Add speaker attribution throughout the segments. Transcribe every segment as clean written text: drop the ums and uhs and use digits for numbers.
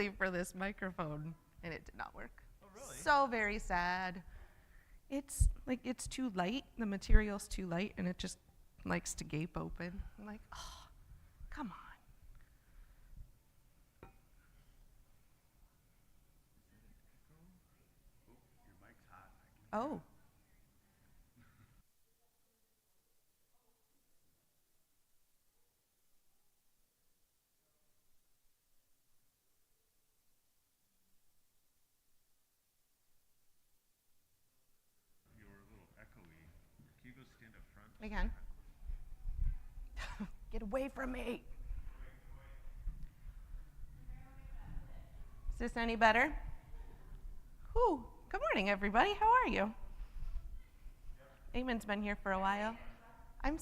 Speaker 1: specifically for this microphone, and it did not work.
Speaker 2: Oh, really?
Speaker 1: So very sad. It's like it's too light. The material's too light, and it just likes to gape open. I'm like, oh, come on.
Speaker 2: Your mic's hot.
Speaker 1: Oh.
Speaker 2: You were a little echoey. Can you go stand up front?
Speaker 1: I can. Get away from me. Is this any better? Whew. Good morning, everybody. How are you? Eamon's been here for a while. I'm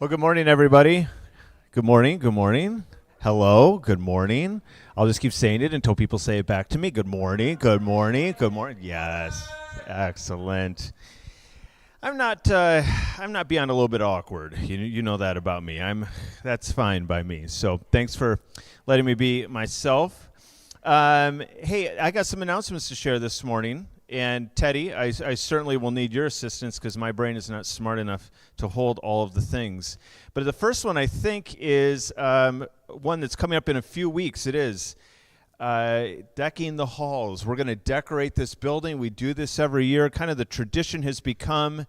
Speaker 3: Well, good morning, everybody. Good morning. Good morning. Hello. Good morning. I'll just keep saying it until people say it back to me. Good morning. Good morning. Good morning. Yes. Excellent. I'm not beyond a little bit awkward. You know that about me. That's fine by me. So thanks for letting me be myself. Hey, I got some announcements to share this morning. And Teddy, I certainly will need your assistance because my brain is not smart enough to hold all of the things. But the first one I think is one that's coming up in a few weeks. It is decking the halls. We're going to decorate this building. We do this every year. Kind of the tradition has become,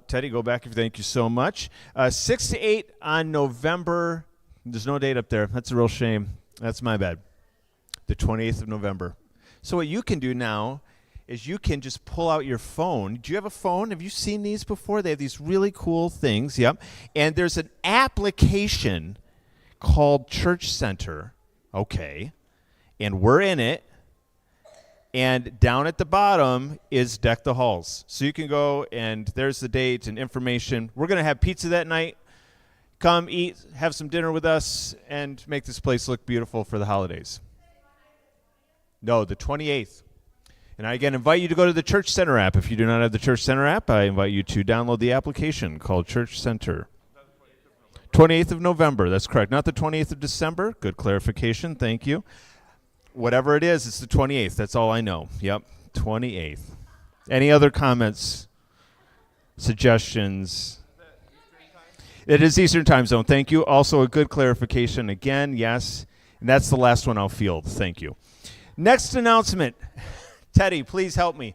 Speaker 3: Teddy, go back. Thank you so much. 6 to 8 on November. There's no date up there. That's a real shame. That's my bad. The 28th of November. So what you can do now is you can just pull out your phone. Do you have a phone? Have you seen these before? They have these really cool things. Yep. And there's an application called Church Center. Okay. And we're in it. And down at the bottom is Deck the Halls. So you can go and there's the date and information. We're going to have pizza that night. Come eat, have some dinner with us, and make this place look beautiful for the holidays. No, the 28th. And I again invite you to go to the Church Center app. If you do not have the Church Center app, I invite you to download the application called Church Center. 28th of November, that's correct. Not the 28th of December. Good clarification, thank you. Whatever it is, it's the 28th. That's all I know. Yep, 28th. Any other comments, suggestions? It is Eastern Time Zone. Thank you. Also a good clarification again, yes. And that's the last one I'll field. Thank you. Next announcement. Teddy, please help me.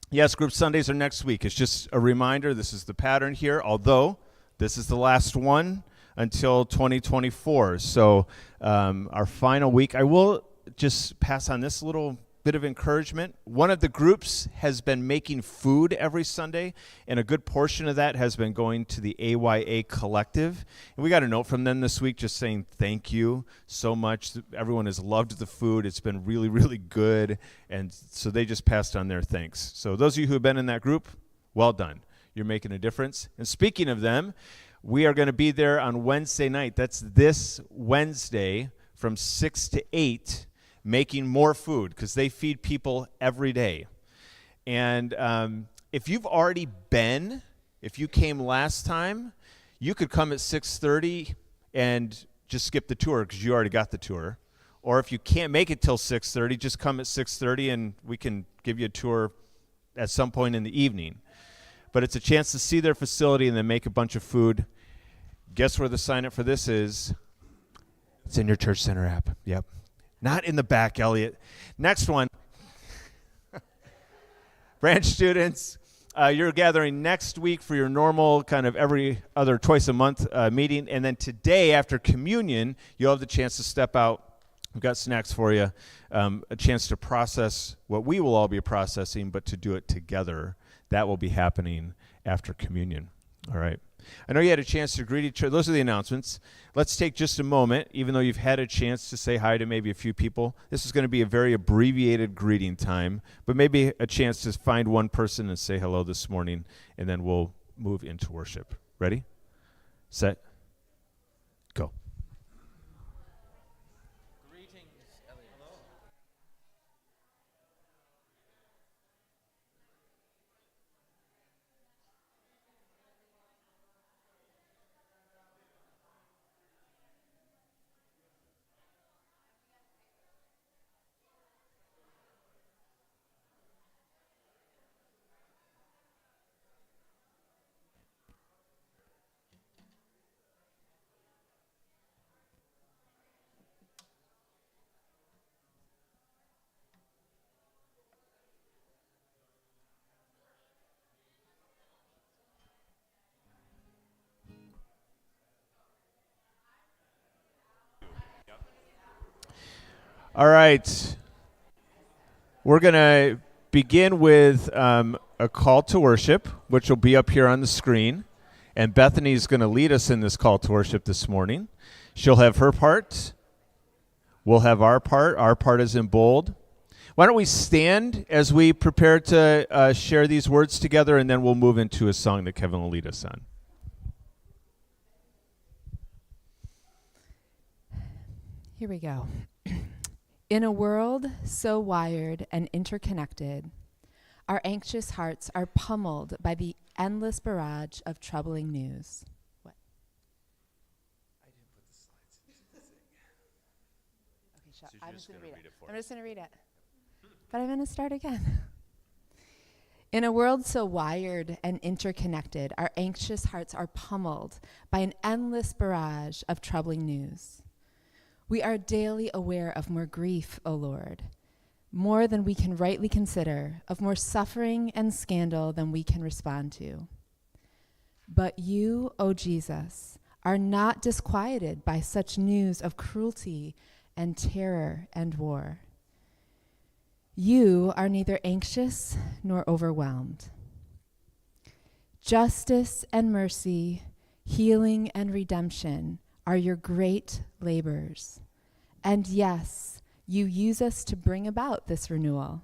Speaker 3: Yes, group Sundays are next week. It's just a reminder. This is the pattern here, although this is the last one until 2024. So our final week, I will just pass on this little bit of encouragement. One of the groups has been making food every Sunday, and a good portion of that has been going to the AYA Collective. And we got a note from them this week just saying thank you so much. Everyone has loved the food. It's been really, really good. And so they just passed on their thanks. So those of you who have been in that group, well done. You're making a difference. And speaking of them, we are going to be there on Wednesday night. That's this Wednesday from 6 to 8. Making more food because they feed people every day. And if you've already been, if you came last time, you could come at 6:30 and just skip the tour because you already got the tour. Or if you can't make it till 6:30, just come at 6:30 and we can give you a tour at some point in the evening. But it's a chance to see their facility and then make a bunch of food. Guess where the sign up for this is? It's in your Church Center app. Yep. Not in the back, Elliot. Next one. Branch students, you're gathering next week for your normal kind of every other twice a month meeting. And then today after communion, you'll have the chance to step out. We've got snacks for you, a chance to process what we will all be processing, but to do it together. That will be happening after communion. All right. I know you had a chance to greet each other. Those are the announcements. Let's take just a moment, even though you've had a chance to say hi to maybe a few people. This is going to be a very abbreviated greeting time, but maybe a chance to find one person and say hello this morning, and then we'll move into worship. Ready? Set? Go.
Speaker 4: Greetings, Elliot. Hello.
Speaker 3: All right. We're going to begin with a call to worship, which will be up here on the screen. And Bethany is going to lead us in this call to worship this morning. She'll have her part. We'll have our part. Our part is in bold. Why don't we stand as we prepare to share these words together, and then we'll move into a song that Kevin will lead us on.
Speaker 5: Here we go. In a world so wired and interconnected, our anxious hearts are pummeled by the endless barrage of troubling news. What? I didn't put the slides. Okay, I'm just going to read it. I'm just going to read it. But I'm going to start again. In a world so wired and interconnected, our anxious hearts are pummeled by an endless barrage of troubling news. We are daily aware of more grief, O Lord, more than we can rightly consider, of more suffering and scandal than we can respond to. But you, O Jesus, are not disquieted by such news of cruelty and terror and war. You are neither anxious nor overwhelmed. Justice and mercy, healing and redemption are your great labors. And yes, you use us to bring about this renewal.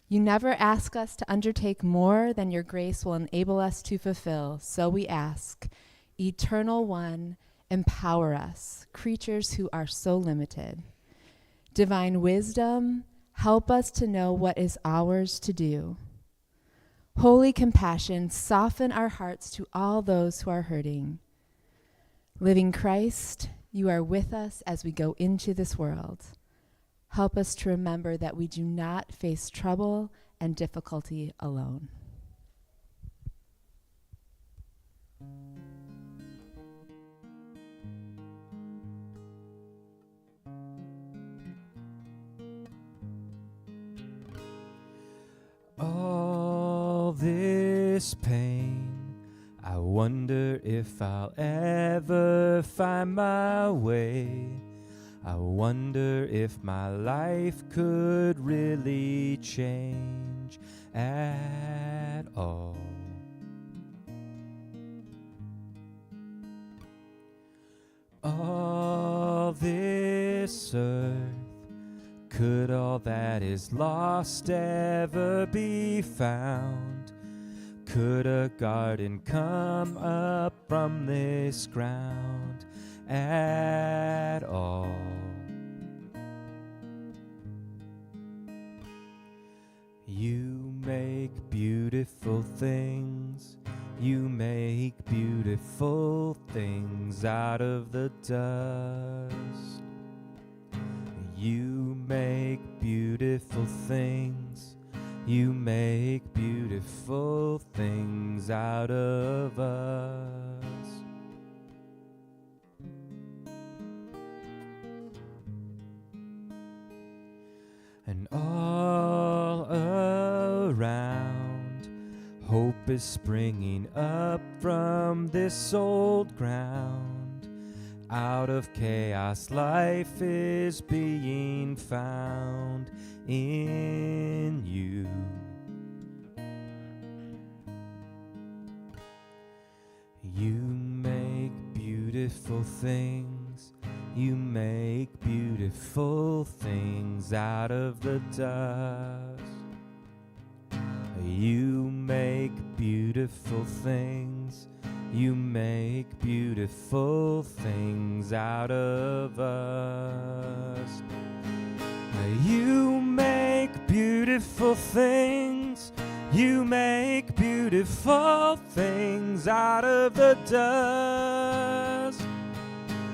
Speaker 5: You never ask us to undertake more than your grace will enable us to fulfill. So we ask, Eternal One, empower us, creatures who are so limited. Divine wisdom, help us to know what is ours to do. Holy compassion, soften our hearts to all those who are hurting. Living Christ, you are with us as we go into this world. Help us to remember that we do not face trouble and difficulty alone.
Speaker 6: All this pain, I wonder if I'll ever find my way. I wonder if my life could really change at all. All this earth, could all that is lost ever be found? Could a garden come up from this ground at all? You make beautiful things. You make beautiful things out of the dust. You make beautiful things. You make beautiful things out of us. And all around, hope is springing up from this old ground. Out of chaos, life is being found in you. You make beautiful things. You make beautiful things out of the dust. You make beautiful things. You make beautiful things out of us. You make beautiful things. You make beautiful things out of the dust.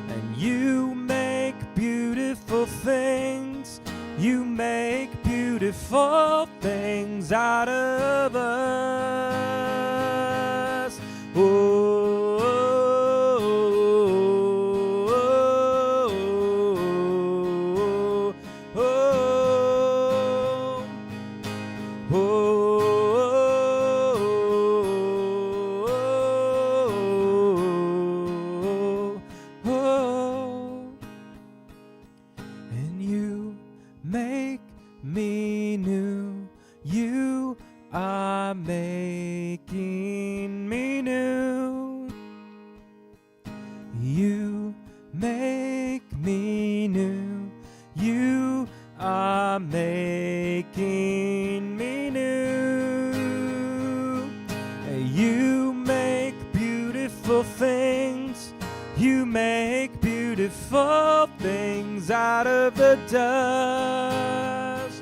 Speaker 6: And you make beautiful things. You make beautiful things out of us. Oh. Making me new. You make me new. You are making me new. You make beautiful things. You make beautiful beautiful things out of the dust.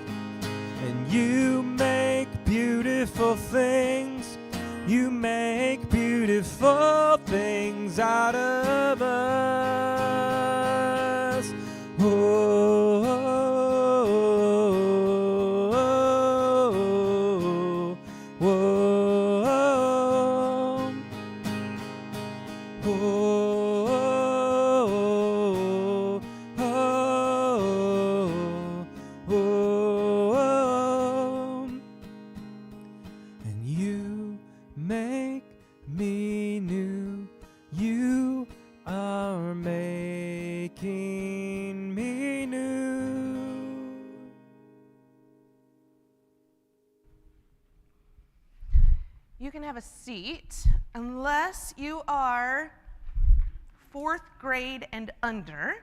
Speaker 6: And you make beautiful things. You make beautiful things out of us. Oh, oh, oh, oh, oh. And you make me new. You are making me new.
Speaker 1: You can have a seat unless you are 4th grade and under.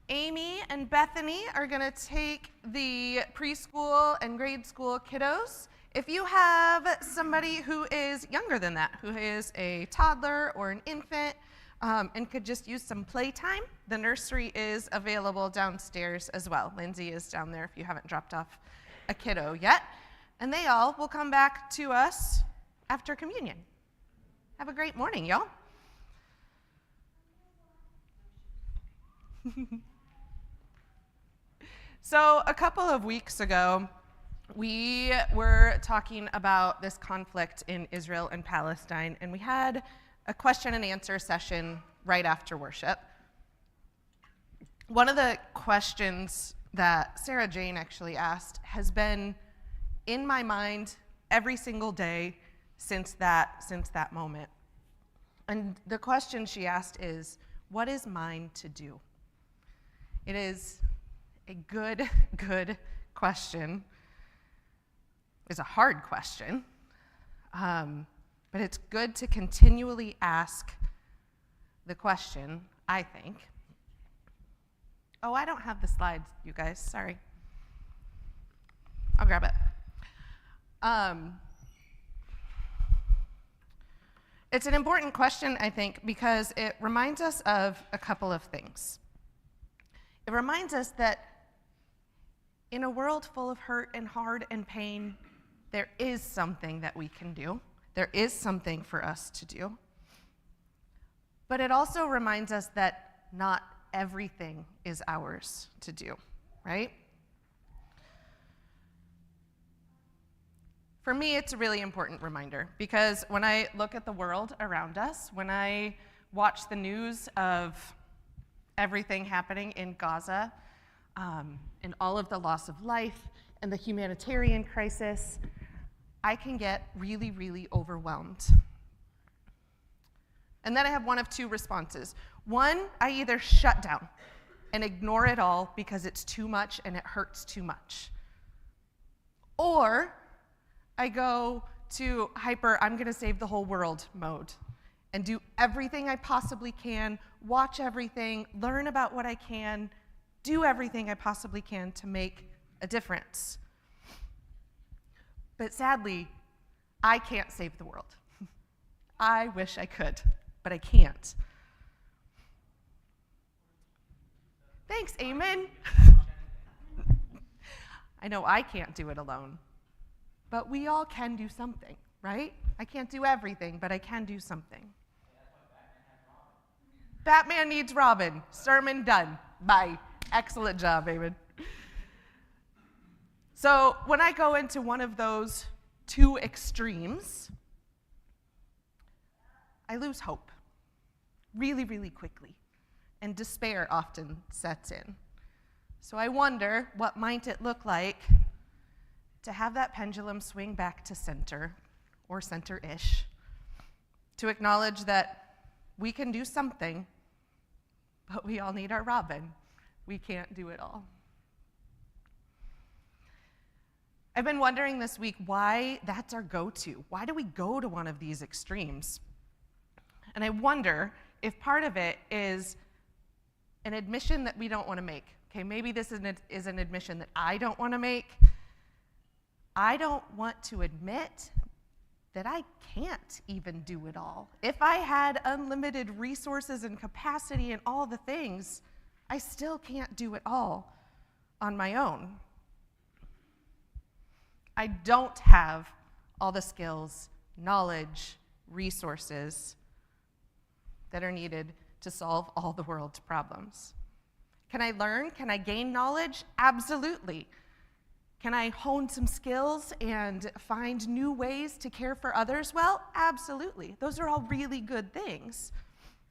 Speaker 1: Amy and Bethany are going to take the preschool and grade school kiddos. If you have somebody who is younger than that, who is a toddler or an infant, and could just use some playtime, the nursery is available downstairs as well. Lindsay is down there if you haven't dropped off a kiddo yet. And they all will come back to us after communion. Have a great morning, y'all. So a couple of weeks ago, we were talking about this conflict in Israel and Palestine, and we had a question and answer session right after worship. One of the questions that Sarah Jane actually asked has been in my mind every single day since that moment. And the question she asked is, what is mine to do? It is a good question. It's a hard question, but it's good to continually ask the question, I think. Oh, I don't have the slides, you guys, sorry. I'll grab it. It's an important question, I think, because it reminds us of a couple of things. It reminds us that in a world full of hurt and hard and pain, there is something that we can do. There is something for us to do. But it also reminds us that not everything is ours to do, right? For me, it's a really important reminder because when I look at the world around us, when I watch the news of everything happening in Gaza, and all of the loss of life and the humanitarian crisis, I can get really, really overwhelmed. And then I have one of two responses. One, I either shut down and ignore it all because it's too much and it hurts too much. Or I go to hyper, I'm going to save the whole world mode and do everything I possibly can, watch everything, learn about what I can, do everything I possibly can to make a difference. But sadly, I can't save the world. I wish I could, but I can't. Thanks, Amen. I know I can't do it alone, but we all can do something, right? I can't do everything, but I can do something. Batman needs Robin. Sermon done. Bye. Excellent job, Amen. So when I go into one of those two extremes, I lose hope really, really quickly, and despair often sets in. So I wonder, what might it look like to have that pendulum swing back to center, or center-ish, to acknowledge that we can do something, but we all need our Robin. We can't do it all. I've been wondering this week why that's our go-to. Why do we go to one of these extremes? And I wonder if part of it is an admission that we don't want to make. Okay, maybe this is an admission that I don't want to make. I don't want to admit that I can't even do it all. If I had unlimited resources and capacity and all the things, I still can't do it all on my own. I don't have all the skills, knowledge, resources that are needed to solve all the world's problems. Can I learn? Can I gain knowledge? Absolutely. Can I hone some skills and find new ways to care for others? Well, absolutely. Those are all really good things.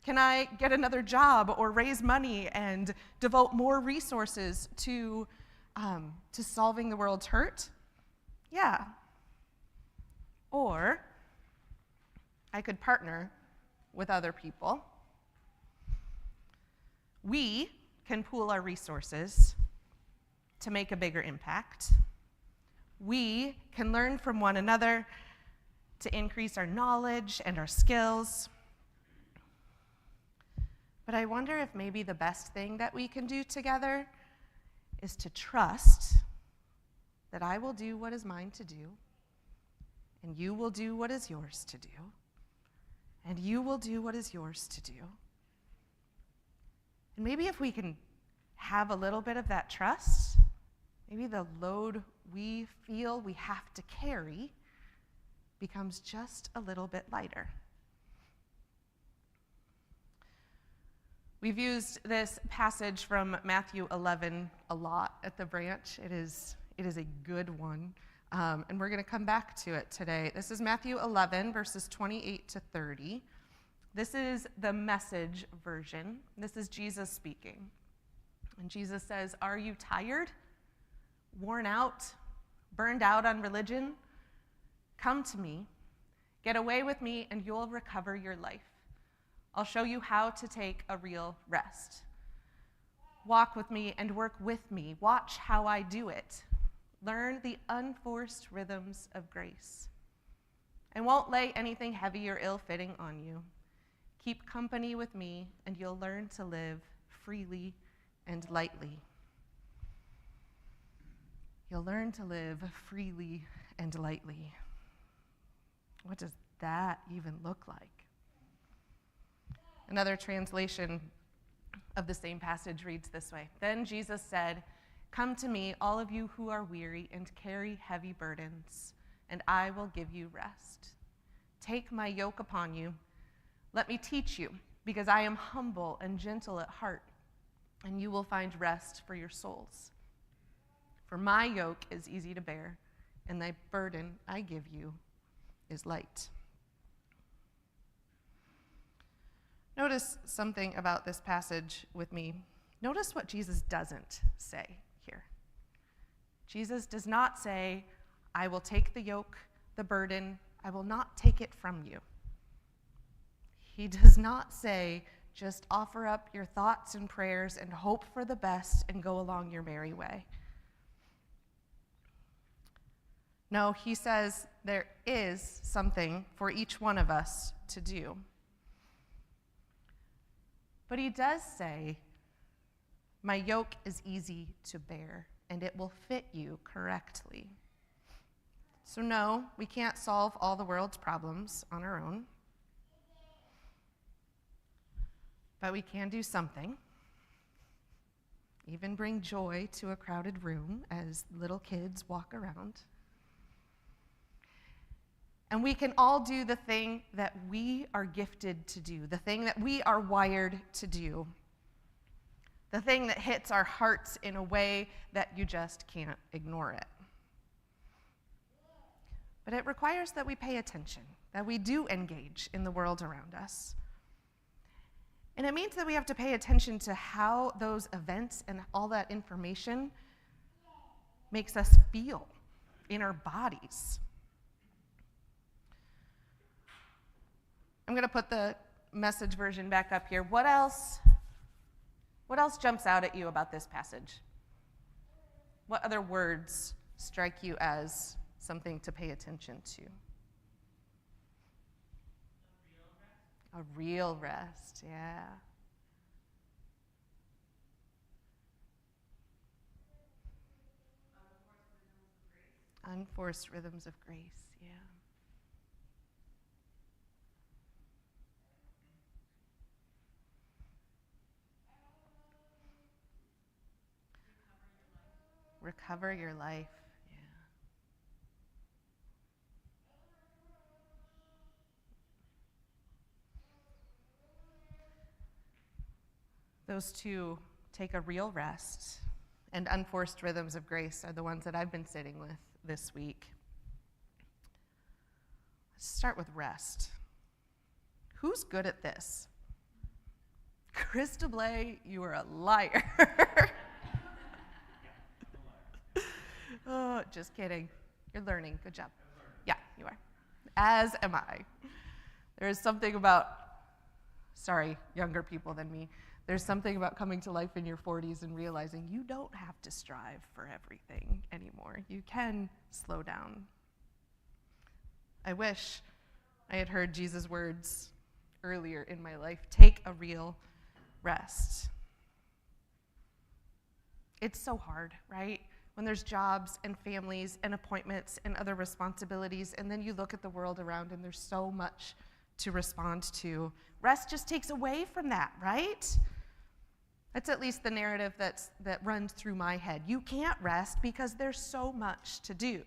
Speaker 1: Can I get another job or raise money and devote more resources to solving the world's hurt? Yeah. Or I could partner with other people. We can pool our resources to make a bigger impact. We can learn from one another to increase our knowledge and our skills. But I wonder if maybe the best thing that we can do together is to trust that I will do what is mine to do, and you will do what is yours to do, and you will do what is yours to do. And maybe if we can have a little bit of that trust, maybe the load we feel we have to carry becomes just a little bit lighter. We've used this passage from Matthew 11 a lot at the branch. It is a good one, and we're going to come back to it today. This is Matthew 11, verses 28 to 30. This is the Message version. This is Jesus speaking. And Jesus says, "Are you tired, worn out, burned out on religion? Come to me. Get away with me, and you'll recover your life. I'll show you how to take a real rest. Walk with me and work with me. Watch how I do it. Learn the unforced rhythms of grace. I won't lay anything heavy or ill-fitting on you. Keep company with me, and you'll learn to live freely and lightly." You'll learn to live freely and lightly. What does that even look like? Another translation of the same passage reads this way. "Then Jesus said, 'Come to me, all of you who are weary and carry heavy burdens, and I will give you rest. Take my yoke upon you. Let me teach you, because I am humble and gentle at heart, and you will find rest for your souls. For my yoke is easy to bear, and the burden I give you is light." Notice something about this passage with me. Notice what Jesus doesn't say here. Jesus does not say, "I will take the yoke, the burden, I will not take it from you." He does not say, "Just offer up your thoughts and prayers and hope for the best and go along your merry way." No, he says there is something for each one of us to do. But he does say, "My yoke is easy to bear, and it will fit you correctly." So no, we can't solve all the world's problems on our own. But we can do something. Even bring joy to a crowded room as little kids walk around. And we can all do the thing that we are gifted to do, the thing that we are wired to do, the thing that hits our hearts in a way that you just can't ignore it. But it requires that we pay attention, that we do engage in the world around us. And it means that we have to pay attention to how those events and all that information makes us feel in our bodies. I'm going to put the Message version back up here. What else jumps out at you about this passage? What other words strike you as something to pay attention to? A real rest, yeah. Unforced rhythms of grace, yeah. recover your life. Yeah. Those two, take a real rest, and unforced rhythms of grace, are the ones that I've been sitting with this week. Let's start with rest. Who's good at this? Krista Blay, you are a liar. Oh, just kidding. You're learning. Good job. Yeah, you are. As am I. There is something about, sorry, younger people than me, there's something about coming to life in your 40s and realizing you don't have to strive for everything anymore. You can slow down. I wish I had heard Jesus' words earlier in my life. Take a real rest. It's so hard, right? When there's jobs and families and appointments and other responsibilities, and then you look at the world around and there's so much to respond to. Rest just takes away from that, right? That's at least the narrative that runs through my head. You can't rest because there's so much to do.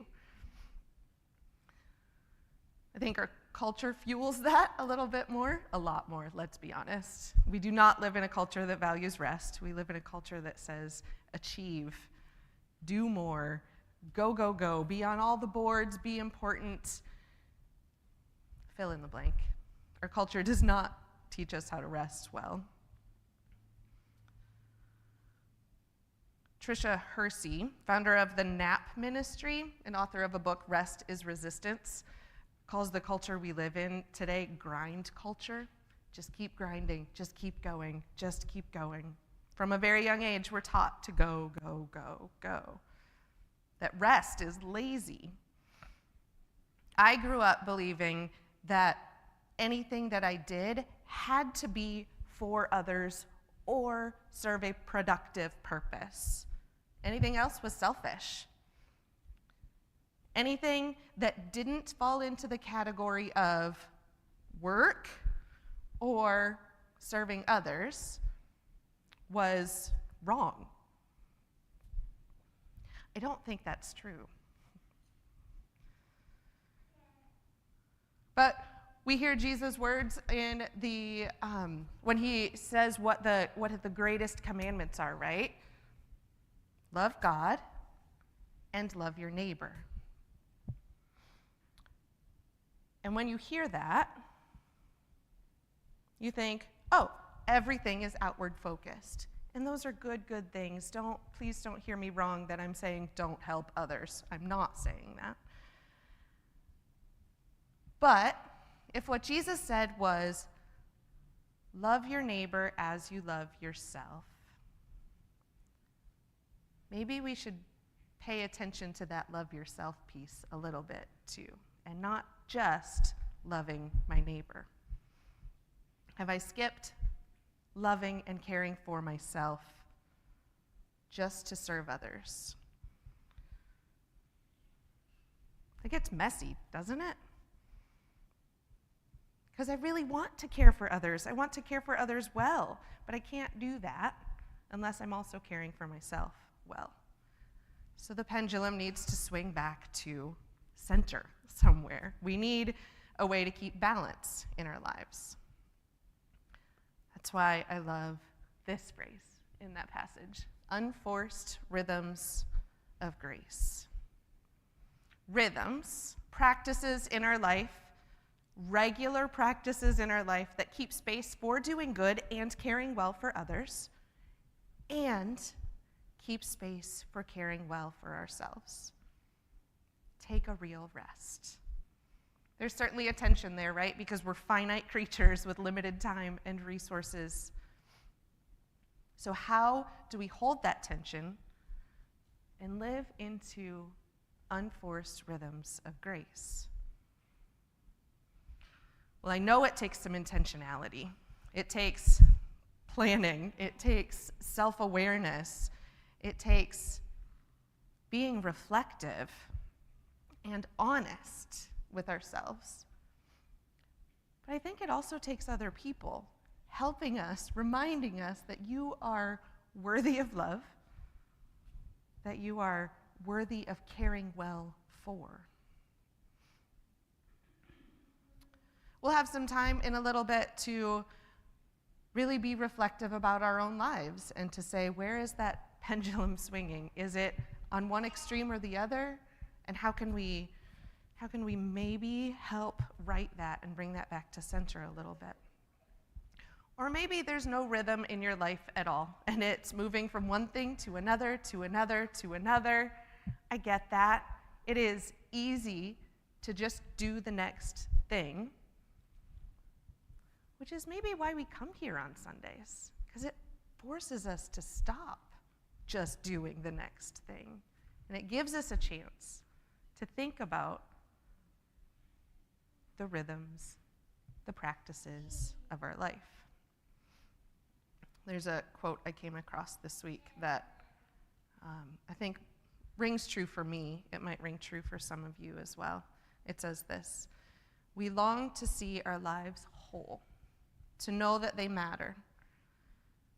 Speaker 1: I think our culture fuels that a little bit more, a lot more, let's be honest. We do not live in a culture that values rest. We live in a culture that says achieve, do more, go, go, go, be on all the boards, be important, fill in the blank. Our culture does not teach us how to rest well. Tricia Hersey, founder of the NAP Ministry and author of a book, Rest is Resistance, calls the culture we live in today grind culture. Just keep grinding, just keep going, just keep going. From a very young age, we're taught to go, go, go, go. That rest is lazy. I grew up believing that anything that I did had to be for others or serve a productive purpose. Anything else was selfish. Anything that didn't fall into the category of work or serving others was wrong. I don't think that's true. But we hear Jesus' words in the when he says what the greatest commandments are, right? Love God and love your neighbor. And when you hear that, you think, oh, everything is outward focused. And those are good things. Please don't hear me wrong that I'm saying don't help others. I'm not saying that. But if what Jesus said was, love your neighbor as you love yourself, maybe we should pay attention to that love yourself piece a little bit too, and not just loving my neighbor. Have I skipped loving and caring for myself just to serve others? It gets messy, doesn't it? Because I really want to care for others. I want to care for others well, but I can't do that unless I'm also caring for myself well. So the pendulum needs to swing back to center somewhere. We need a way to keep balance in our lives. That's why I love this phrase in that passage, unforced rhythms of grace. Rhythms, practices in our life, regular practices in our life that keep space for doing good and caring well for others, and keep space for caring well for ourselves. Take a real rest. There's certainly a tension there, right? Because we're finite creatures with limited time and resources. So how do we hold that tension and live into unforced rhythms of grace? Well, I know it takes some intentionality. It takes planning. It takes self-awareness. It takes being reflective and honest with ourselves. But I think it also takes other people helping us, reminding us that you are worthy of love, that you are worthy of caring well for. We'll have some time in a little bit to really be reflective about our own lives and to say, where is that pendulum swinging? Is it on one extreme or the other? And how can we maybe help right that and bring that back to center a little bit? Or maybe there's no rhythm in your life at all, and it's moving from one thing to another, to another, to another. I get that. It is easy to just do the next thing, which is maybe why we come here on Sundays, because it forces us to stop just doing the next thing. And it gives us a chance to think about the rhythms, the practices of our life. There's a quote I came across this week that I think rings true for me. It might ring true for some of you as well. It says this: "We long to see our lives whole, to know that they matter.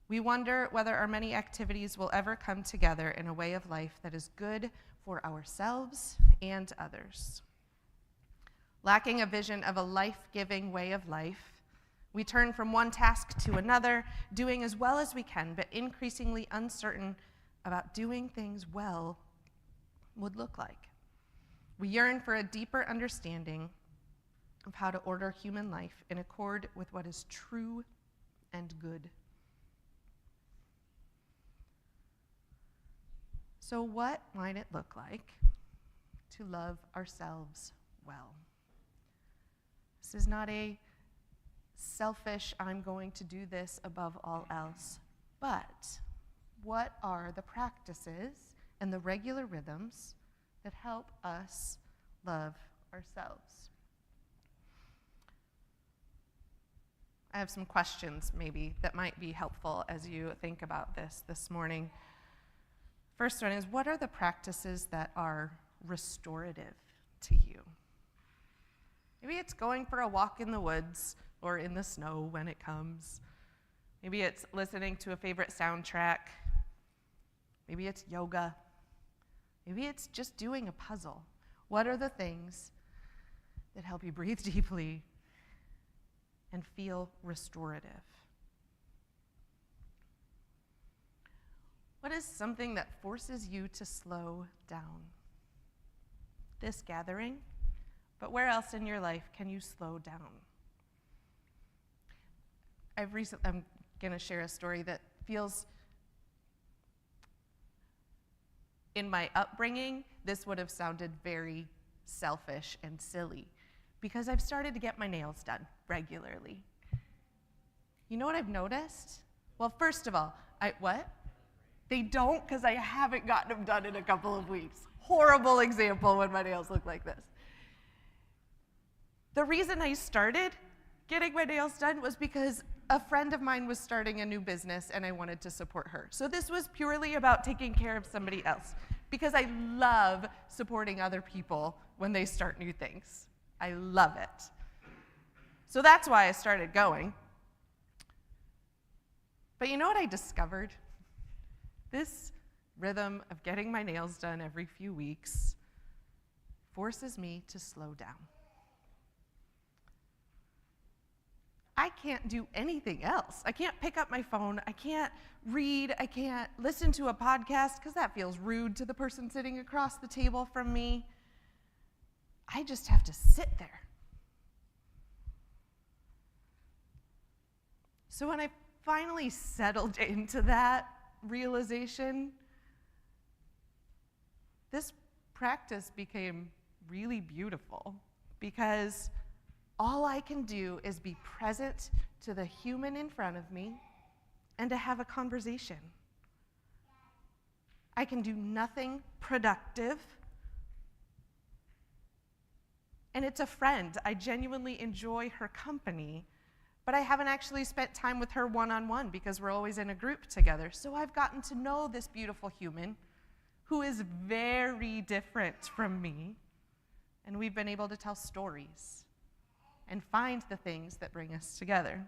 Speaker 1: We wonder whether our many activities will ever come together in a way of life that is good for ourselves and others. Lacking a vision of a life-giving way of life, we turn from one task to another, doing as well as we can, but increasingly uncertain about doing things well would look like. We yearn for a deeper understanding of how to order human life in accord with what is true and good." So what might it look like to love ourselves well? This is not a selfish, I'm going to do this above all else, but what are the practices and the regular rhythms that help us love ourselves? I have some questions maybe that might be helpful as you think about this morning. First one is, what are the practices that are restorative to you? Maybe it's going for a walk in the woods or in the snow when it comes. Maybe it's listening to a favorite soundtrack. Maybe it's yoga. Maybe it's just doing a puzzle. What are the things that help you breathe deeply and feel restorative? What is something that forces you to slow down? This gathering, but where else in your life can you slow down? I'm going to share a story that feels, in my upbringing, this would have sounded very selfish and silly, because I've started to get my nails done regularly. You know what I've noticed? Well, first of all, what? They don't, because I haven't gotten them done in a couple of weeks. Horrible example when my nails look like this. The reason I started getting my nails done was because a friend of mine was starting a new business and I wanted to support her. So this was purely about taking care of somebody else, because I love supporting other people when they start new things. I love it. So that's why I started going. But you know what I discovered? This rhythm of getting my nails done every few weeks forces me to slow down. I can't do anything else. I can't pick up my phone. I can't read. I can't listen to a podcast, because that feels rude to the person sitting across the table from me. I just have to sit there. So when I finally settled into that realization, this practice became really beautiful, because all I can do is be present to the human in front of me and to have a conversation. I can do nothing productive. And it's a friend. I genuinely enjoy her company, but I haven't actually spent time with her one-on-one because we're always in a group together. So I've gotten to know this beautiful human who is very different from me, and we've been able to tell stories and find the things that bring us together.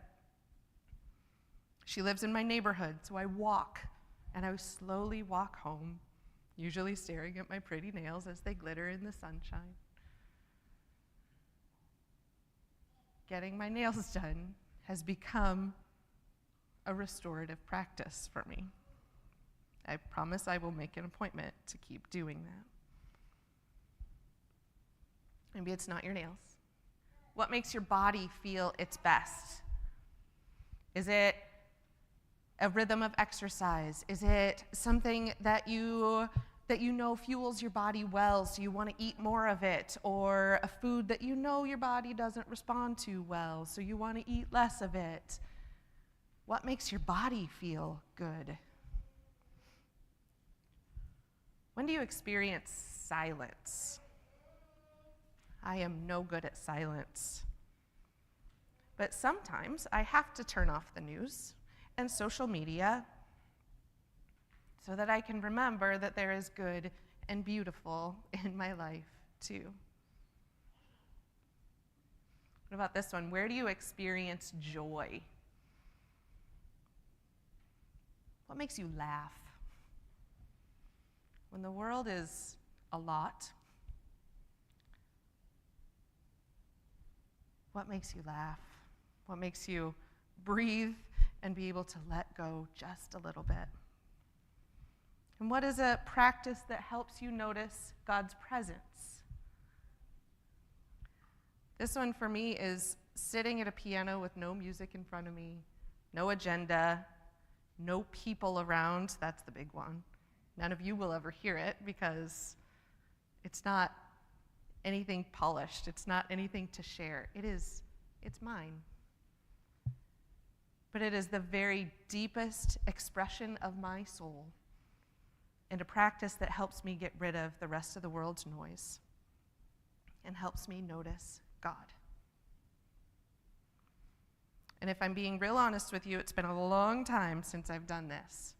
Speaker 1: She lives in my neighborhood, so I walk, and I slowly walk home usually staring at my pretty nails as they glitter in the sunshine. Getting my nails done has become a restorative practice for me. I promise I will make an appointment to keep doing that. Maybe it's not your nails. What makes your body feel its best? Is it a rhythm of exercise? Is it something that you know fuels your body well, so you want to eat more of it? Or a food that you know your body doesn't respond to well, so you want to eat less of it? What makes your body feel good? When do you experience silence? I am no good at silence. But sometimes I have to turn off the news and social media so that I can remember that there is good and beautiful in my life too. What about this one? Where do you experience joy? What makes you laugh? When the world is a lot, what makes you laugh? What makes you breathe and be able to let go just a little bit? And what is a practice that helps you notice God's presence? This one for me is sitting at a piano with no music in front of me, no agenda, no people around. That's the big one. None of you will ever hear it because it's not anything polished. It's not anything to share. It's mine. But it is the very deepest expression of my soul and a practice that helps me get rid of the rest of the world's noise and helps me notice God. And if I'm being real honest with you, it's been a long time since I've done this.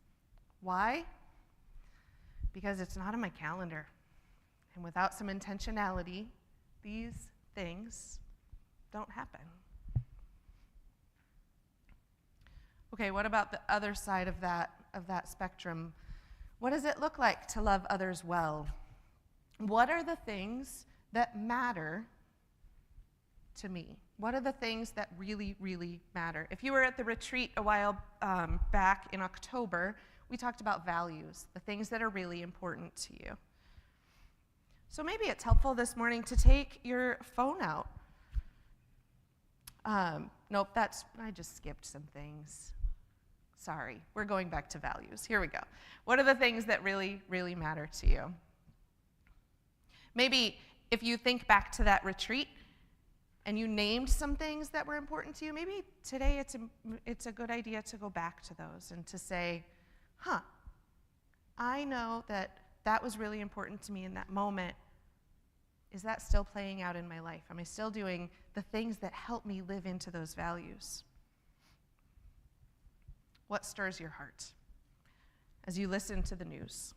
Speaker 1: Why? Because it's not on my calendar. And without some intentionality, these things don't happen. Okay, what about the other side of that spectrum? What does it look like to love others well? What are the things that matter to me? What are the things that really, really matter? If you were at the retreat a while back in October, we talked about values, the things that are really important to you. So maybe it's helpful this morning to take your phone out. Nope, I just skipped some things. Sorry, we're going back to values. Here we go. What are the things that really, really matter to you? Maybe if you think back to that retreat and you named some things that were important to you, maybe today it's a good idea to go back to those and to say, I know that was really important to me in that moment. Is that still playing out in my life? Am I still doing the things that help me live into those values? What stirs your heart as you listen to the news,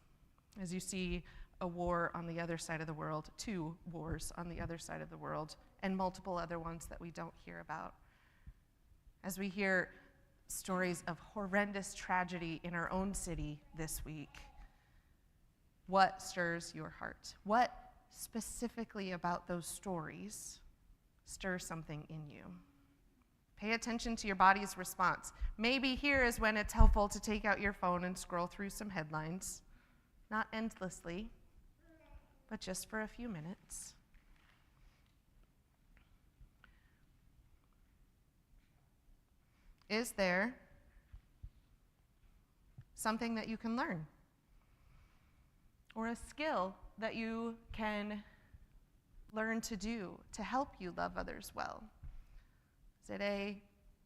Speaker 1: as you see a war on the other side of the world, 2 wars on the other side of the world, and multiple other ones that we don't hear about? As we hear stories of horrendous tragedy in our own city this week, what stirs your heart? What specifically about those stories stirs something in you? Pay attention to your body's response. Maybe here is when it's helpful to take out your phone and scroll through some headlines, not endlessly, but just for a few minutes. Is there something that you can learn? Or a skill that you can learn to do to help you love others well? Is it a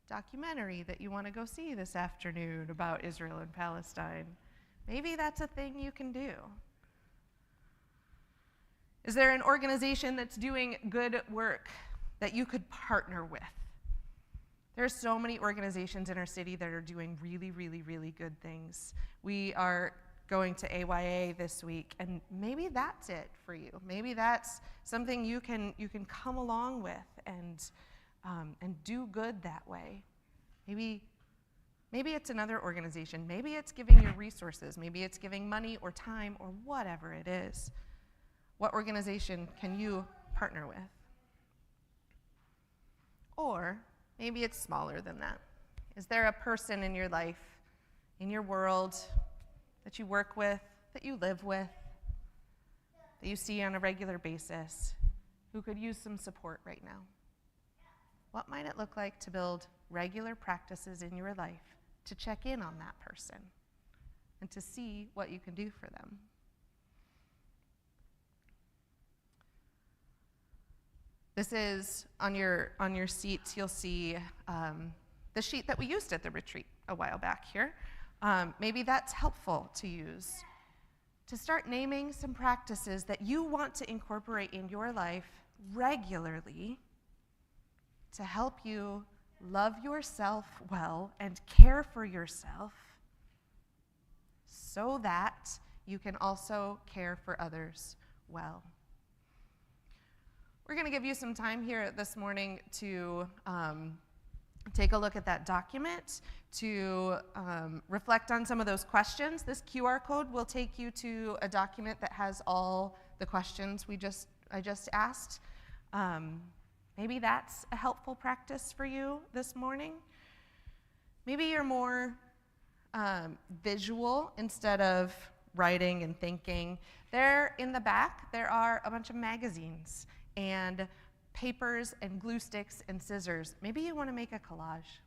Speaker 1: documentary that you want to go see this afternoon about Israel and Palestine? Maybe that's a thing you can do. Is there an organization that's doing good work that you could partner with? There are so many organizations in our city that are doing really, really, really good things. We are going to AYA this week, and maybe that's it for you. Maybe that's something you can come along with and do good that way. Maybe Maybe it's another organization. Maybe it's giving you resources. Maybe it's giving money or time or whatever it is. What organization can you partner with? Or maybe it's smaller than that. Is there a person in your life, in your world, that you work with, that you live with, that you see on a regular basis, who could use some support right now? What might it look like to build regular practices in your life to check in on that person and to see what you can do for them? This is on your seats. You'll see the sheet that we used at the retreat a while back here. Maybe that's helpful to use to start naming some practices that you want to incorporate in your life regularly to help you love yourself well and care for yourself so that you can also care for others well. We're going to give you some time here this morning to take a look at that document, to reflect on some of those questions. This QR code will take you to a document that has all the questions I just asked. Maybe that's a helpful practice for you this morning. Maybe you're more visual instead of writing and thinking. There in the back, there are a bunch of magazines and papers and glue sticks and scissors. Maybe you want to make a collage.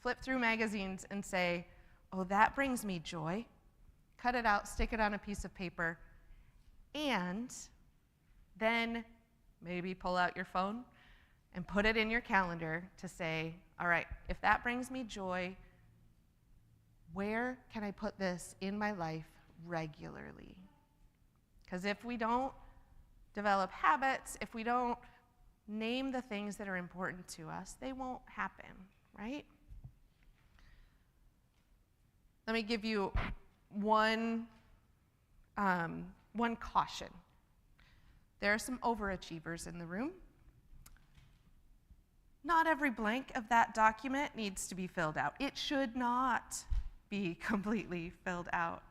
Speaker 1: Flip through magazines and say, oh, that brings me joy. Cut it out, stick it on a piece of paper, and then maybe pull out your phone and put it in your calendar to say, all right, if that brings me joy, where can I put this in my life regularly? Because if we don't develop habits, if we don't name the things that are important to us, they won't happen, right? Let me give you one caution. There are some overachievers in the room. Not every blank of that document needs to be filled out. It should not be completely filled out.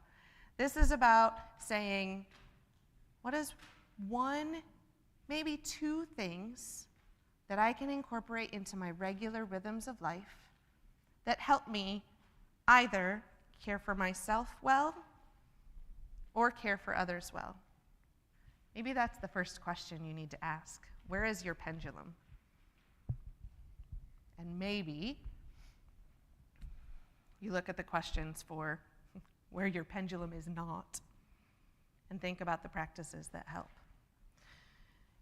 Speaker 1: This is about saying, what is one, maybe two things that I can incorporate into my regular rhythms of life that help me either care for myself well or care for others well? Maybe that's the first question you need to ask. Where is your pendulum? And maybe you look at the questions for where your pendulum is not and think about the practices that help.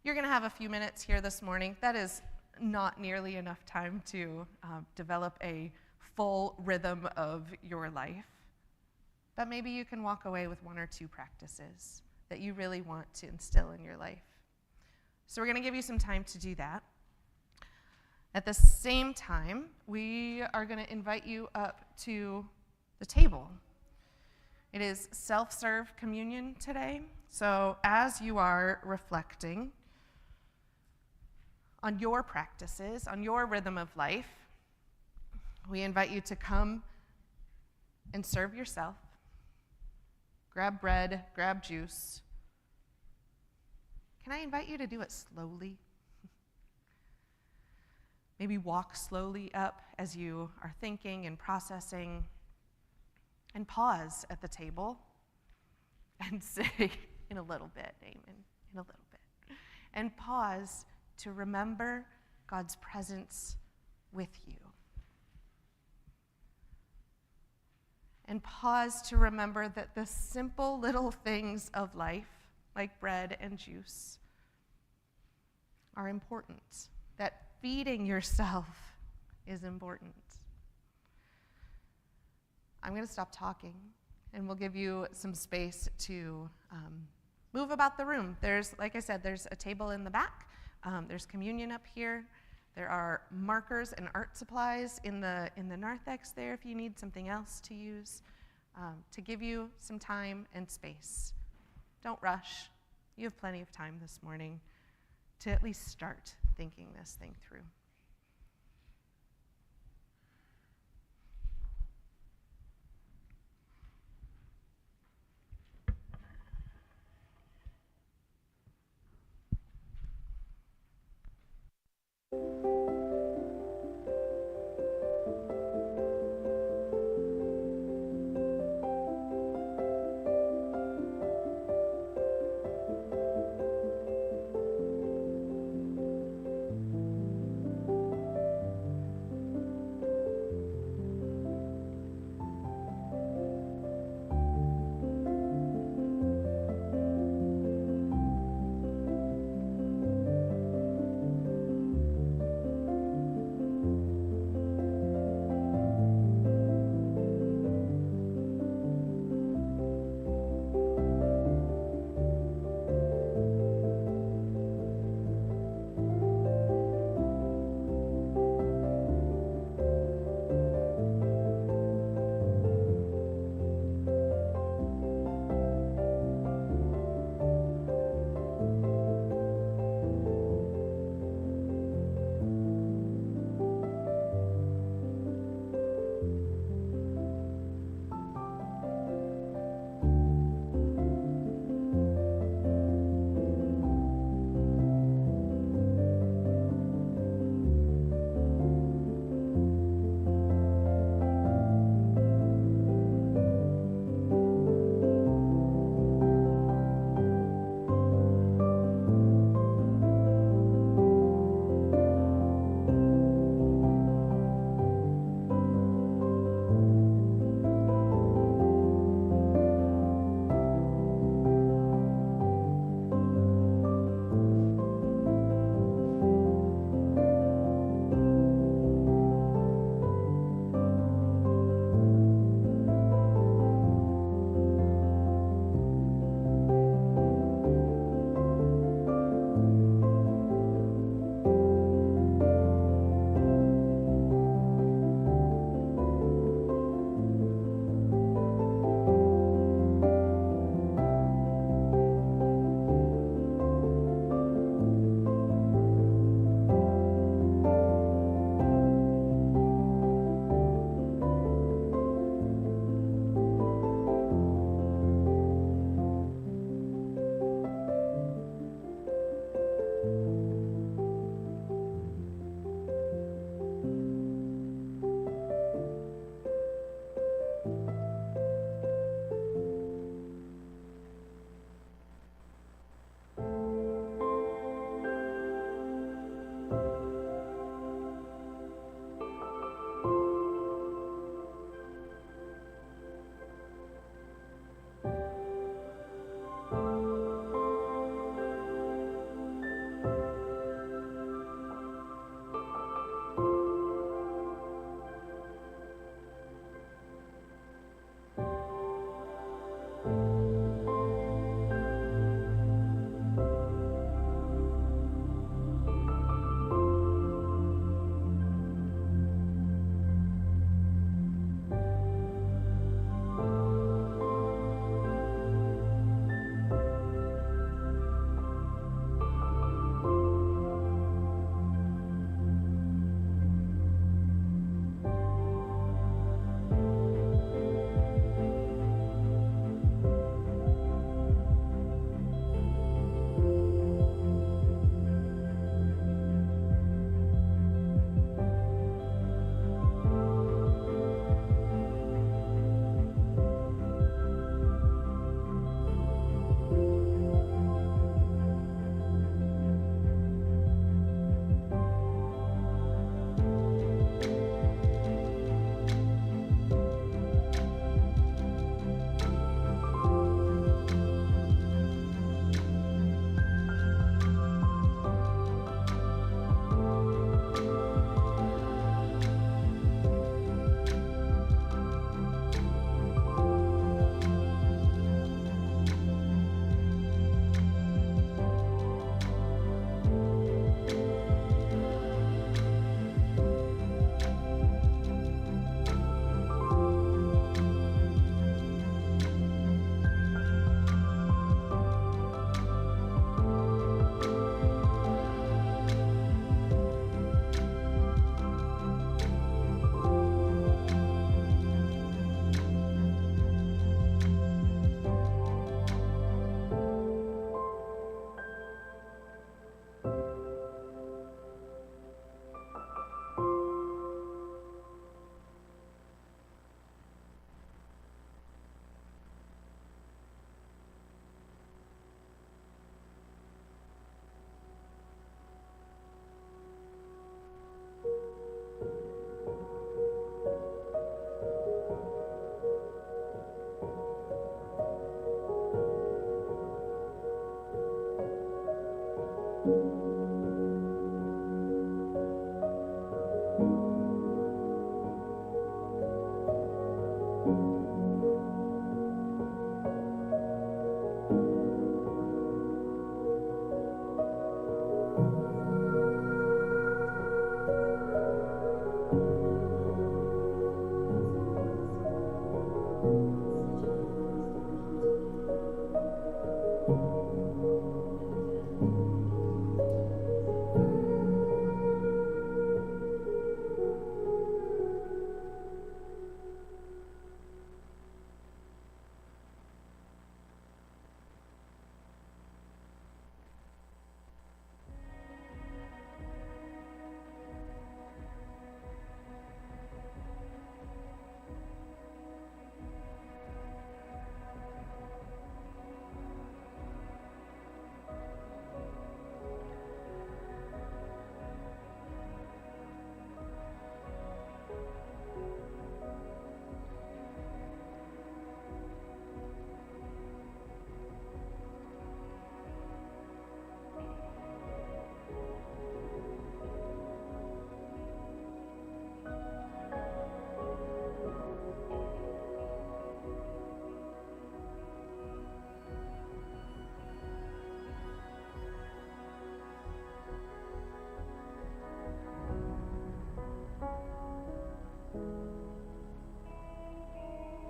Speaker 1: You're going to have a few minutes here this morning. That is not nearly enough time to develop a full rhythm of your life. But maybe you can walk away with one or two practices that you really want to instill in your life. So we're going to give you some time to do that. At the same time, we are going to invite you up to the table. It is self-serve communion today. So as you are reflecting on your practices, on your rhythm of life, we invite you to come and serve yourself. Grab bread, grab juice. Can I invite you to do it slowly? Maybe walk slowly up as you are thinking and processing, and pause at the table and say, in a little bit, Amen, in a little bit. And pause to remember God's presence with you. And pause to remember that the simple little things of life, like bread and juice, are important. That feeding yourself is important. I'm going to stop talking, and we'll give you some space to move about the room. There's, like I said, there's a table in the back. There's communion up here. There are markers and art supplies in the narthex there if you need something else to use, to give you some time and space. Don't rush. You have plenty of time this morning to at least start thinking this thing through.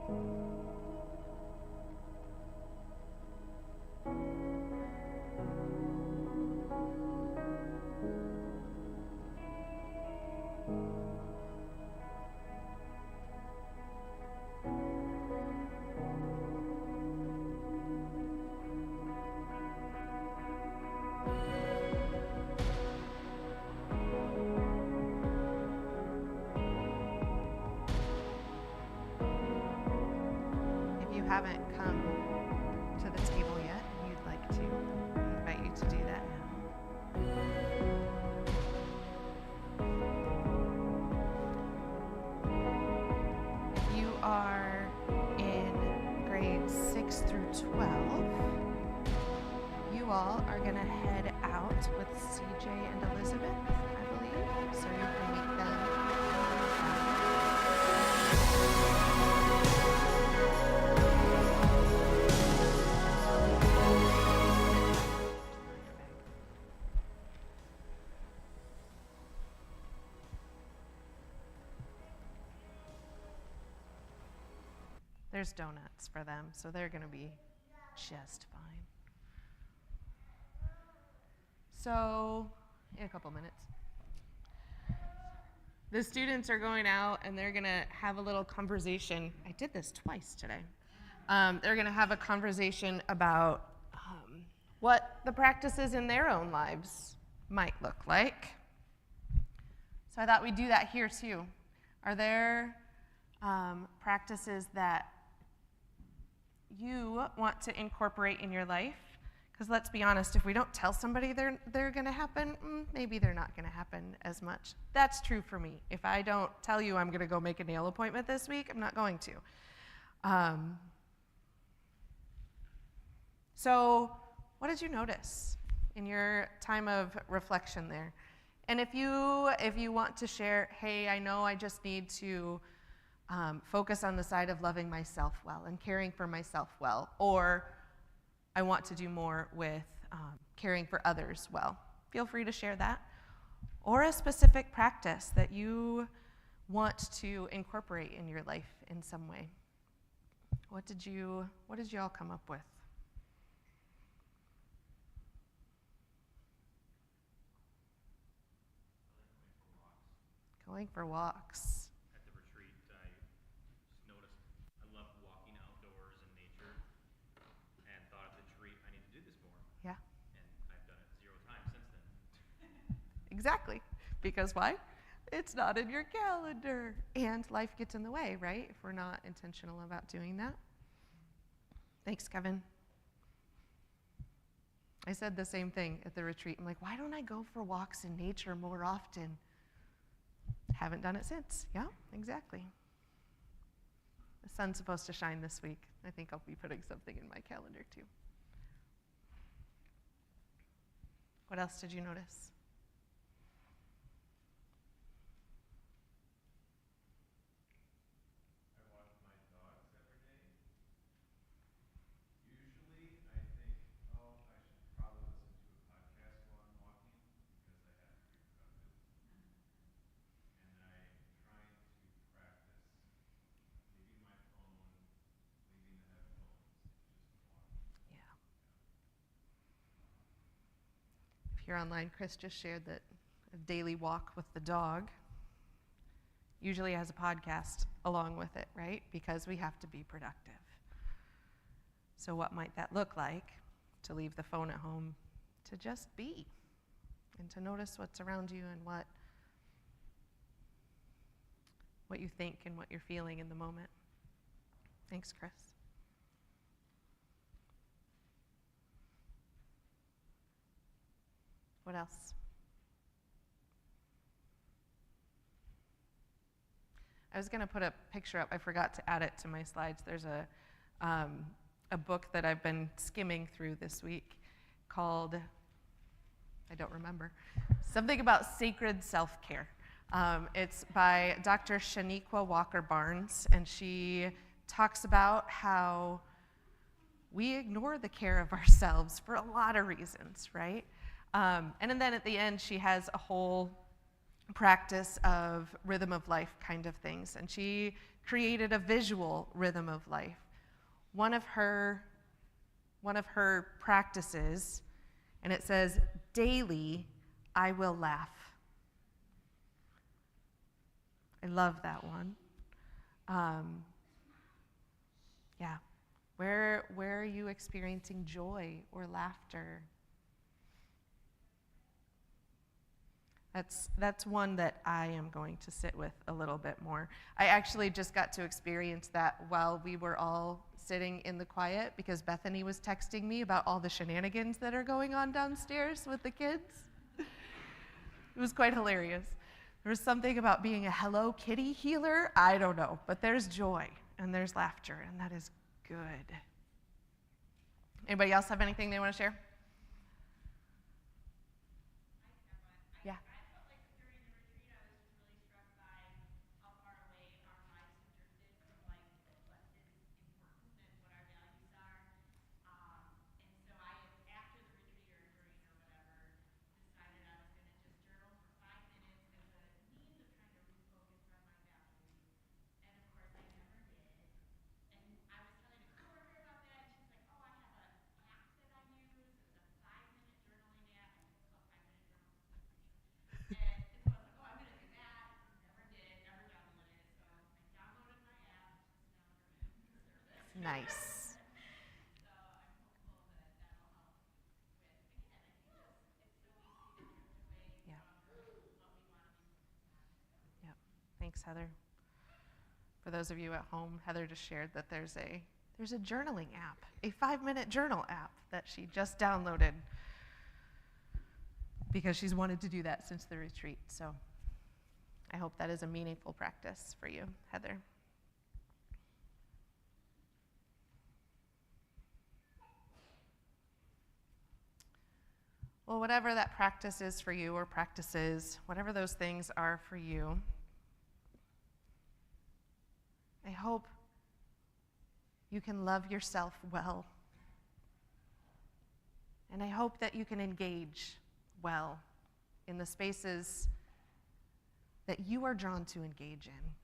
Speaker 1: If you haven't come to the table yet and you'd like to, I invite you to do that now. If you are in grades 6 through 12, you all are going to head out with CJ and Elizabeth, I believe, so you can meet them. There's donuts for them, so they're going to be just fine. So, in a couple minutes, the students are going out and they're going to have a little conversation. I did this twice today. They're going to have a conversation about what the practices in their own lives might look like. So I thought we'd do that here too. Are there practices that you want to incorporate in your life? Because let's be honest, if we don't tell somebody they're going to happen, maybe they're not going to happen as much. That's true for me. If I don't tell you I'm going to go make a nail appointment this week, I'm not going to. So what did you notice in your time of reflection there? And if you want to share, hey, I know I just need to focus on the side of loving myself well and caring for myself well, or I want to do more with caring for others well, feel free to share that. Or a specific practice that you want to incorporate in your life in some way. What did you all come up with? Going for walks.
Speaker 4: At the retreat, I just noticed I love walking outdoors in nature and thought at the retreat I need to do this more.
Speaker 1: Yeah,
Speaker 4: And I've done it 0 times since then.
Speaker 1: exactly. Because why? It's not in your calendar. And life gets in the way, right? If we're not intentional about doing that. Thanks, Kevin. I said the same thing at the retreat. I'm like, why don't I go for walks in nature more often? Haven't done it since. Yeah, exactly. The sun's supposed to shine this week. I think I'll be putting something in my calendar too. What else did you notice?
Speaker 2: I walk my dogs every day. Usually I think, oh, I should probably listen to a podcast while I'm walking because I have to be productive. And I'm trying to practice leaving my phone, leaving the headphones, just walking.
Speaker 1: Yeah. If you're online, Chris just shared that a daily walk with the dog usually has a podcast along with it, right? Because we have to be productive. So what might that look like? To leave the phone at home, to just be, and to notice what's around you and what you think and what you're feeling in the moment. Thanks, Chris. What else? I was going to put a picture up. I forgot to add it to my slides. There's a book that I've been skimming through this week called, I don't remember, something about sacred self-care. It's by Dr. Shaniqua Walker Barnes, and she talks about how we ignore the care of ourselves for a lot of reasons, right? And then at the end, she has a whole practice of rhythm of life kind of things. And she created a visual rhythm of life. One of her practices, and it says, "Daily I will laugh." I love that one. Yeah. Where are you experiencing joy or laughter? That's one that I am going to sit with a little bit more. I actually just got to experience that while we were all sitting in the quiet because Bethany was texting me about all the shenanigans that are going on downstairs with the kids. It was quite hilarious. There was something about being a Hello Kitty healer. I don't know, but there's joy and there's laughter, and that is good. Anybody else have anything they want to share? Yeah.
Speaker 7: I felt like during the retreat, I was just really struck by how far away our lives have drifted from like what is important and what our values are. And so I, after the retreat or during or whatever, decided I was going to just journal for 5 minutes as a means of trying to refocus on my values. And of course, I never did. And I was telling a coworker about that, and she's like, "Oh, I have an app that I use. It's a 5-minute journaling app. I think it's called 5 Minute Journal." And so I was like, "Oh, I'm going to do that." Never did, never downloaded it. So I downloaded my app, just now recommending the service.
Speaker 1: Nice.
Speaker 7: So I'm hopeful that that'll help with, again, I think it's so easy to drift away
Speaker 1: Yeah.
Speaker 7: from what we want to be focused on.
Speaker 1: Yep. Thanks, Heather. For those of you at home, Heather just shared that there's a journaling app, a 5-minute journal app that she just downloaded because she's wanted to do that since the retreat. So I hope that is a meaningful practice for you, Heather. Well, whatever that practice is for you, or practices, whatever those things are for you, I hope you can love yourself well. And I hope that you can engage well in the spaces that you are drawn to engage in,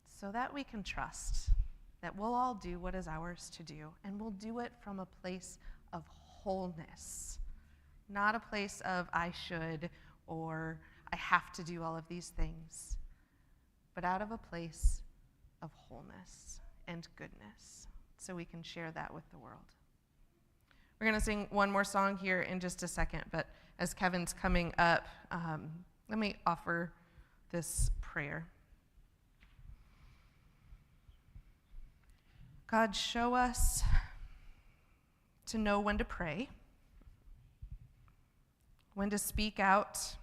Speaker 1: so that we can trust that we'll all do what is ours to do, and we'll do it from a place of wholeness, not a place of I should or I have to do all of these things, but out of a place of wholeness and goodness, so we can share that with the world. We're going to sing one more song here in just a second, but as Kevin's coming up, let me offer this prayer. God, show us to know when to pray, when to speak out,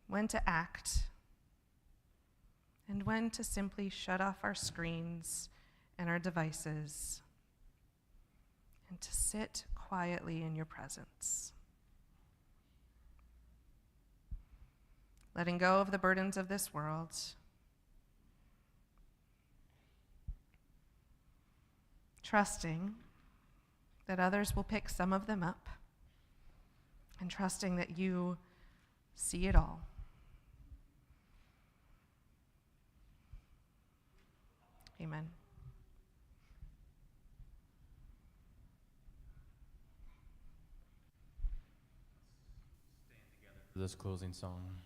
Speaker 1: when to act, and when to simply shut off our screens and our devices and to sit quietly in your presence. Letting go of the burdens of this world, trusting that others will pick some of them up, and trusting that you see it all. Amen.
Speaker 6: Stand together for this closing song.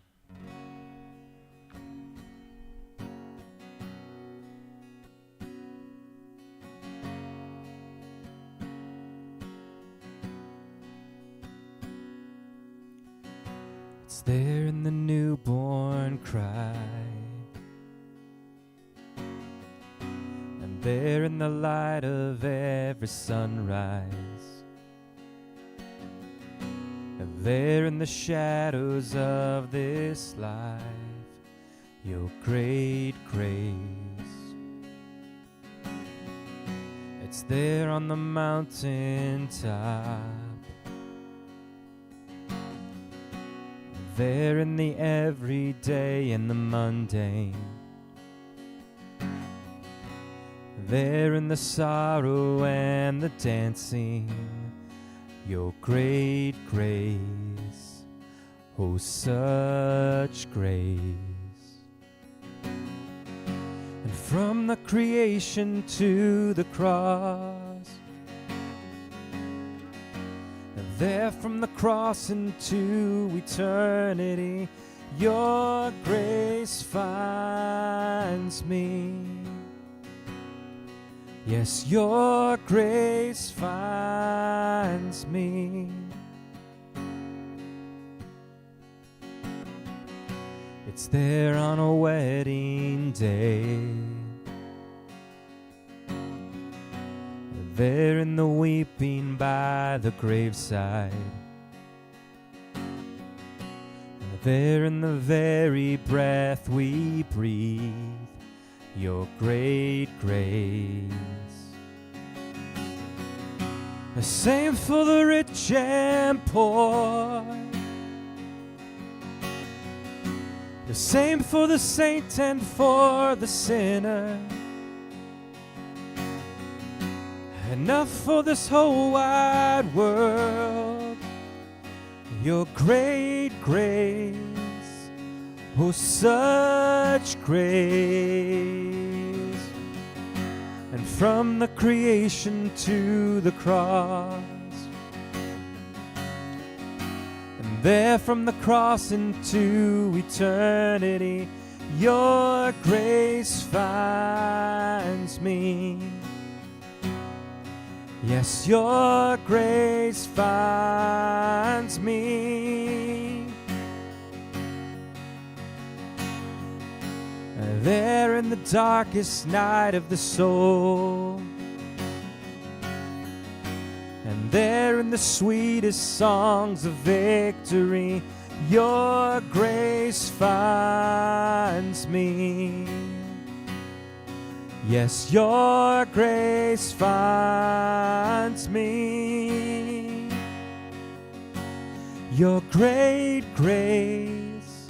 Speaker 6: It's there in the newborn cry, and there in the light of every sunrise, and there in the shadows of this life, your great grace. It's there on the mountain top, there in the everyday and the mundane, there in the sorrow and the dancing, your great grace, oh such grace. And from the creation to the cross. And there from the cross into eternity, your grace finds me. Yes, your grace finds me. It's there on a wedding day, there in the weeping by the graveside, there in the very breath we breathe, your great grace. The same for the rich and poor, the same for the saint and for the sinner, enough for this whole wide world. Your great grace, oh such grace. And from the creation to the cross, and there from the cross into eternity, your grace finds me. Yes, your grace finds me. There in the darkest night of the soul, and there in the sweetest songs of victory, your grace finds me. Yes, your grace finds me. Your great grace,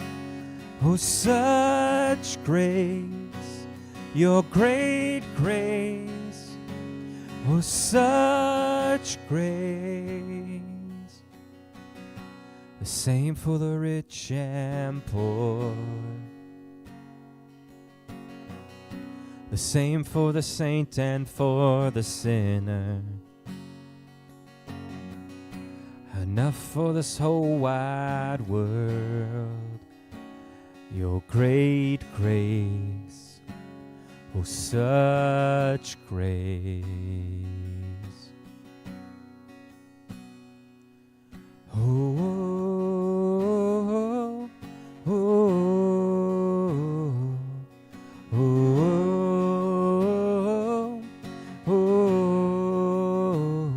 Speaker 6: oh such grace. Your great grace, oh such grace. The same for the rich and poor, the same for the saint and for the sinner, enough for this whole wide world. Your great grace, oh such grace. Oh, oh, oh, oh, oh, oh.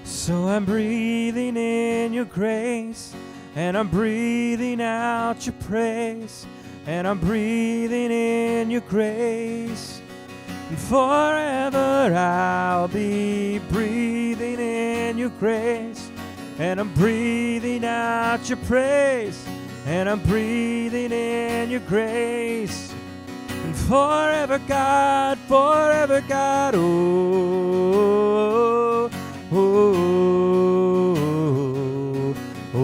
Speaker 6: So I'm breathing in your grace, and I'm breathing out your praise, and I'm breathing in your grace, and forever I'll be breathing in your grace, and I'm breathing out your praise, and I'm breathing in your grace, and forever God, oh, oh, oh, oh, oh.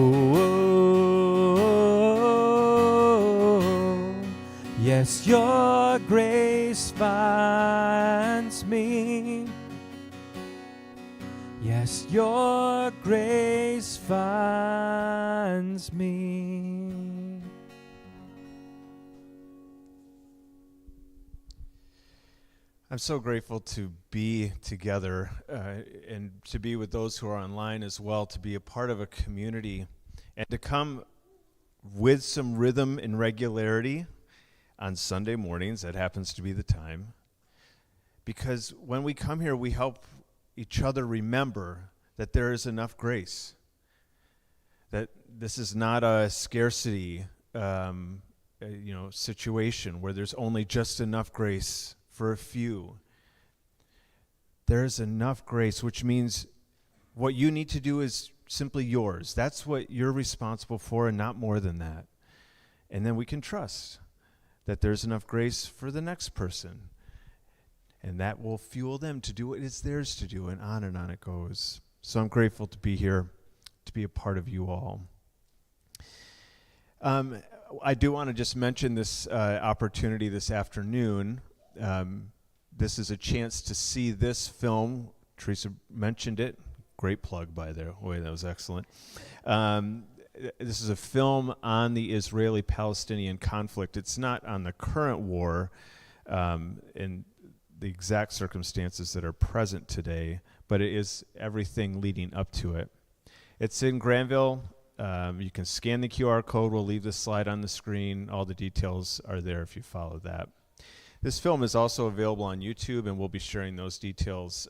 Speaker 6: Yes, your grace finds me. Yes, your grace finds me.
Speaker 3: I'm so grateful to be together and to be with those who are online as well, to be a part of a community and to come with some rhythm and regularity on Sunday mornings. That happens to be the time. Because when we come here, we help each other remember that there is enough grace, that this is not a scarcity situation where there's only just enough grace for a few. There's enough grace, which means what you need to do is simply yours. That's what you're responsible for and not more than that. And then we can trust that there's enough grace for the next person. And that will fuel them to do what is theirs to do, and on it goes. So I'm grateful to be here, to be a part of you all. I do want to just mention this opportunity this afternoon this is a chance to see this film. Teresa mentioned it. Great plug, by the way. That was excellent. This is a film on the Israeli-Palestinian conflict. It's not on the current war in the exact circumstances that are present today, but it is everything leading up to it. It's in Granville. You can scan the QR code. We'll leave the slide on the screen. All the details are there if you follow that. This film is also available on YouTube, and we'll be sharing those details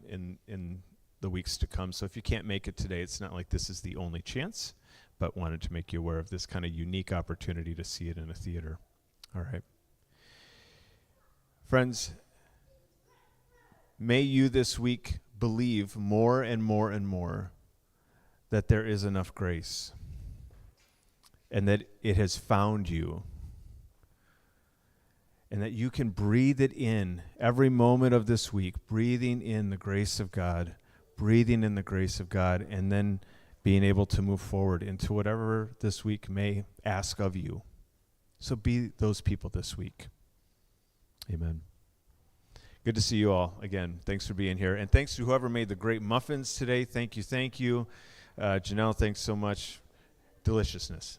Speaker 3: in the weeks to come. So if you can't make it today, it's not like this is the only chance, but wanted to make you aware of this kind of unique opportunity to see it in a theater. All right. Friends, may you this week believe more and more and more that there is enough grace and that it has found you and that you can breathe it in every moment of this week, breathing in the grace of God, breathing in the grace of God, and then being able to move forward into whatever this week may ask of you. So be those people this week. Amen. Good to see you all again. Thanks for being here. And thanks to whoever made the great muffins today. Thank you, thank you. Janelle, thanks so much. Deliciousness.